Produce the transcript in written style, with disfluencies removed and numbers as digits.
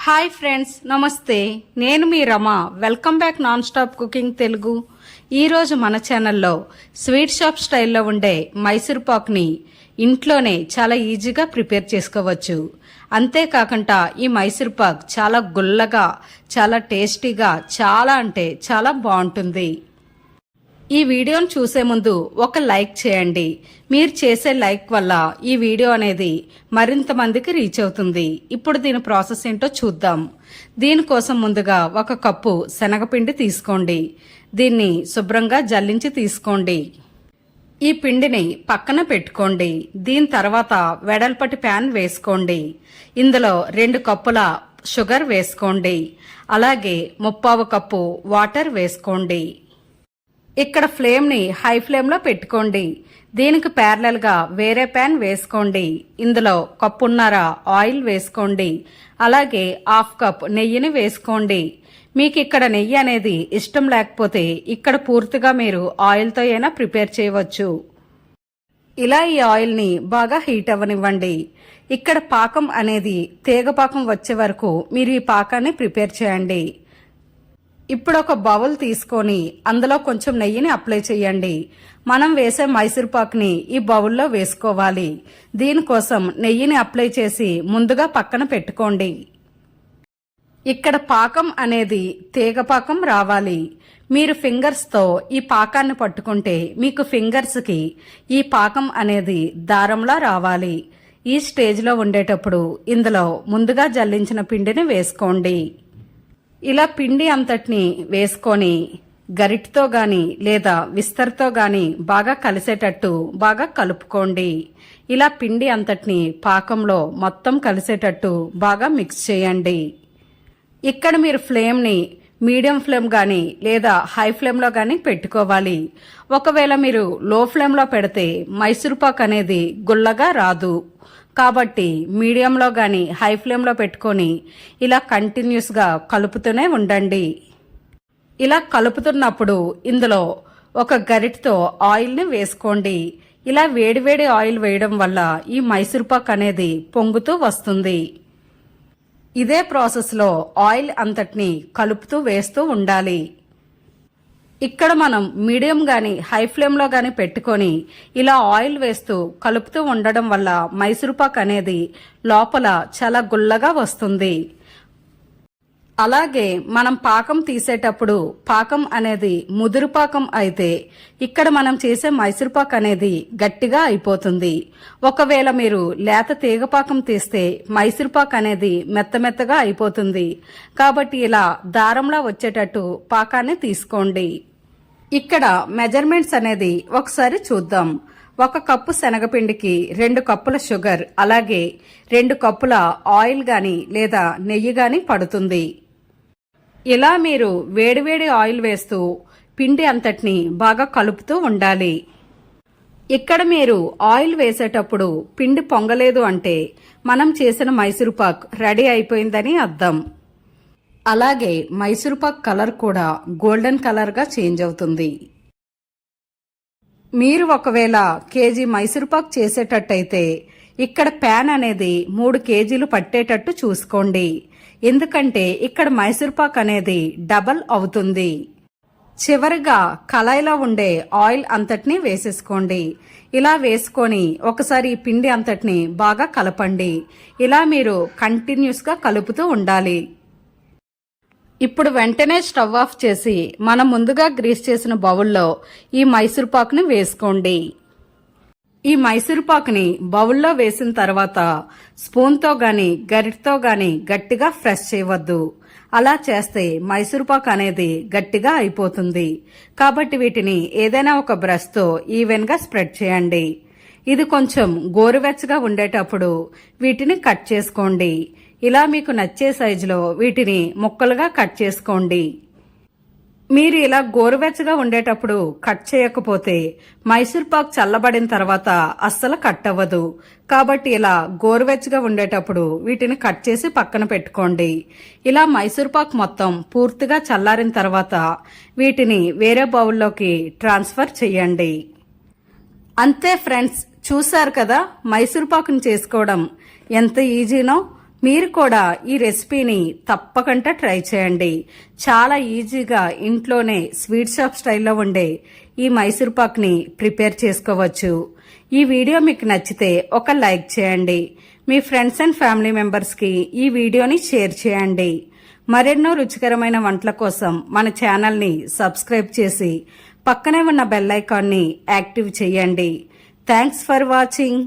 Hi friends, నమస్తే. నేను మీ Rama. Welcome back non stop cooking Telugu. ఈరోజు మన ఛానల్లో స్వీట్ షాప్ స్టైల్లో ఉండే మైసూర్ పాక్ని ఇంట్లోనే చాలా ఈజీగా ప్రిపేర్ చేసుకోవచ్చు. అంతేకాకుండా ఈ మైసూర్ పాక్ చాలా గుల్లగా, చాలా టేస్టీగా, చాలా అంటే చాలా బాగుంటుంది. ఈ వీడియోను చూసే ముందు ఒక లైక్ చేయండి. మీరు చేసే లైక్ వల్ల ఈ వీడియో అనేది మరింత మందికి రీచ్ అవుతుంది. ఇప్పుడు దీని ప్రాసెస్ ఏంటో చూద్దాం. దీనికోసం ముందుగా 1 కప్పు శనగపిండి తీసుకోండి. దీన్ని శుభ్రంగా జల్లించి తీసుకోండి. ఈ పిండిని పక్కన పెట్టుకోండి. దీని తర్వాత వెడల్పటి ప్యాన్ వేసుకోండి. ఇందులో 2 కప్పుల షుగర్ వేసుకోండి. అలాగే 1/2 కప్పు వాటర్ వేసుకోండి. ఇక్కడ ఫ్లేమ్ని హై ఫ్లేమ్లో పెట్టుకోండి. దీనికి ప్యారలల్గా వేరే ప్యాన్ వేసుకోండి. ఇందులో 1.5 కప్పున్నర ఆయిల్ వేసుకోండి. అలాగే 1/2 కప్ నెయ్యిని వేసుకోండి. మీకు ఇక్కడ నెయ్యి అనేది ఇష్టం లేకపోతే ఇక్కడ పూర్తిగా మీరు ఆయిల్తో అయినా ప్రిపేర్ చేయవచ్చు. ఇలా ఈ ఆయిల్ని బాగా హీట్ అవ్వనివ్వండి. ఇక్కడ పాకం అనేది తీగ పాకం వచ్చే వరకు మీరు ఈ పాకాన్ని ప్రిపేర్ చేయండి. ఇప్పుడు ఒక బౌల్ తీసుకొని అందులో కొంచెం నెయ్యిని అప్లై చేయండి. మనం వేసే మైసూర్ పాక్ని ఈ బౌల్లో వేసుకోవాలి. దీనికోసం నెయ్యిని అప్లై చేసి ముందుగా పక్కన పెట్టుకోండి. ఇక్కడ పాకం అనేది తీగ పాకం రావాలి. మీరు ఫింగర్స్తో ఈ పాకాన్ని పట్టుకుంటే మీకు ఫింగర్స్కి ఈ పాకం అనేది దారంలా రావాలి. ఈ స్టేజ్లో ఉండేటప్పుడు ఇందులో ముందుగా జల్లించిన పిండిని వేసుకోండి. ఇలా పిండి అంతటిని వేసుకొని గరిటతో గాని లేదా విస్తర్తో గాని బాగా కలిసేటట్టు బాగా కలుపుకోండి. ఇలా పిండి అంతటిని పాకంలో మొత్తం కలిసేటట్టు బాగా మిక్స్ చేయండి. ఇక్కడ మీరు ఫ్లేమ్ని మీడియం ఫ్లేమ్ గాని లేదా హై ఫ్లేమ్లో గాని పెట్టుకోవాలి. ఒకవేళ మీరు లో ఫ్లేమ్లో పెడితే మైసూర్ పాక్ అనేది గుల్లగా రాదు. కాబట్టి మీడియంలో గాని హై ఫ్లేమ్లో పెట్టుకొని ఇలా కంటిన్యూస్గా కలుపుతూనే ఉండండి. ఇలా కలుపుతున్నప్పుడు ఇందులో ఒక గరిటతో ఆయిల్ని వేసుకోండి. ఇలా వేడివేడి ఆయిల్ వేయడం వల్ల ఈ మైసూర్ పాక్ అనేది పొంగుతూ వస్తుంది. ఇదే ప్రాసెస్లో ఆయిల్ అంతటిని కలుపుతూ వేస్తూ ఉండాలి. ఇక్కడ మనం మీడియం గాని హై ఫ్లేమ్లో గాని పెట్టుకొని ఇలా ఆయిల్ వేస్తూ కలుపుతూ ఉండడం వల్ల మైసూర్ పాక్ అనేది లోపల చాలా గుల్లగా వస్తుంది. అలాగే మనం పాకం తీసేటప్పుడు పాకం అనేది ముదురు పాకం అయితే ఇక్కడ మనం చేసే మైసూర్ పాక్ అనేది గట్టిగా అయిపోతుంది. ఒకవేళ మీరు లేత తీగ పాకం తీస్తే మైసూర్ పాక్ అనేది మెత్తమెత్తగా అయిపోతుంది. కాబట్టి ఇలా దారంలా వచ్చేటట్టు పాకాన్ని తీసుకోండి. ఇక్కడ మెజర్మెంట్స్ అనేది ఒకసారి చూద్దాం. 1 కప్పు శనగపిండికి 2 కప్పుల షుగర్ అలాగే 2 కప్పుల ఆయిల్ గాని లేదా నెయ్యి గాని పడుతుంది. ఇలా మీరు వేడివేడి ఆయిల్ వేస్తూ పిండి అంతటిని బాగా కలుపుతూ ఉండాలి. ఇక్కడ మీరు ఆయిల్ వేసేటప్పుడు పిండి పొంగలేదు అంటే మనం చేసిన మైసూర్ పాక్ రెడీ అయిపోయిందని అర్థం. అలాగే మైసూర్ పాక్ కలర్ కూడా గోల్డెన్ కలర్గా చేంజ్ అవుతుంది. మీరు ఒకవేళ కేజీ మైసూర్ పాక్ చేసేటట్టయితే ఇక్కడ ప్యాన్ అనేది 3 కేజీలు పట్టేటట్టు చూసుకోండి. ఎందుకంటే ఇక్కడ మైసూర్ పాక్ అనేది డబల్ అవుతుంది. చివరిగా కళాయిలో ఉండే ఆయిల్ అంతటిని వేసేసుకోండి. ఇలా వేసుకొని ఒకసారి పిండి అంతటిని బాగా కలపండి. ఇలా మీరు కంటిన్యూస్గా కలుపుతూ ఉండాలి. ఇప్పుడు వెంటనే స్టవ్ ఆఫ్ చేసి మనం ముందుగా గ్రీస్ చేసిన బౌల్లో ఈ మైసూర్ పాక్ని వేసుకోండి. ఈ మైసూర్ పాక్ని బౌల్లో వేసిన తర్వాత స్పూన్తో గాని గరిటతో గాని గట్టిగా ప్రెస్ చేయవద్దు. అలా చేస్తే మైసూర్ పాక్ అనేది గట్టిగా అయిపోతుంది. కాబట్టి వీటిని ఏదైనా ఒక బ్రష్తో ఈవెన్గా స్ప్రెడ్ చేయండి. ఇది కొంచెం గోరువెచ్చగా ఉండేటప్పుడు వీటిని కట్ చేసుకోండి. ఇలా మీకు నచ్చే సైజులో వీటిని ముక్కలుగా కట్ చేసుకోండి. మీరు ఇలా గోరువెచ్చగా ఉండేటప్పుడు కట్ చేయకపోతే మైసూర్ పాక్ చల్లబడిన తర్వాత అస్సలు కట్ అవ్వదు. కాబట్టి ఇలా గోరువెచ్చగా ఉండేటప్పుడు వీటిని కట్ చేసి పక్కన పెట్టుకోండి. ఇలా మైసూర్ పాక్ మొత్తం పూర్తిగా చల్లారిన తర్వాత వీటిని వేరే బౌల్లోకి ట్రాన్స్ఫర్ చేయండి. అంతే ఫ్రెండ్స్, చూశారు కదా మైసూర్ పాక్ని చేసుకోవడం ఎంత ఈజీనో. మీరు కూడా ఈ రెసిపీని తప్పకుండా ట్రై చేయండి. చాలా ఈజీగా ఇంట్లోనే స్వీట్ షాప్ స్టైల్లో ఉండే ఈ మైసూర్ పాక్ని ప్రిపేర్ చేసుకోవచ్చు. ఈ వీడియో మీకు నచ్చితే ఒక లైక్ చేయండి. మీ ఫ్రెండ్స్ అండ్ ఫ్యామిలీ మెంబర్స్కి ఈ వీడియోని షేర్ చేయండి. మరెన్నో రుచికరమైన వంటల కోసం మన ఛానల్ని సబ్స్క్రైబ్ చేసి పక్కనే ఉన్న బెల్ ఐకాన్ని యాక్టివ్ చేయండి. Thanks for watching.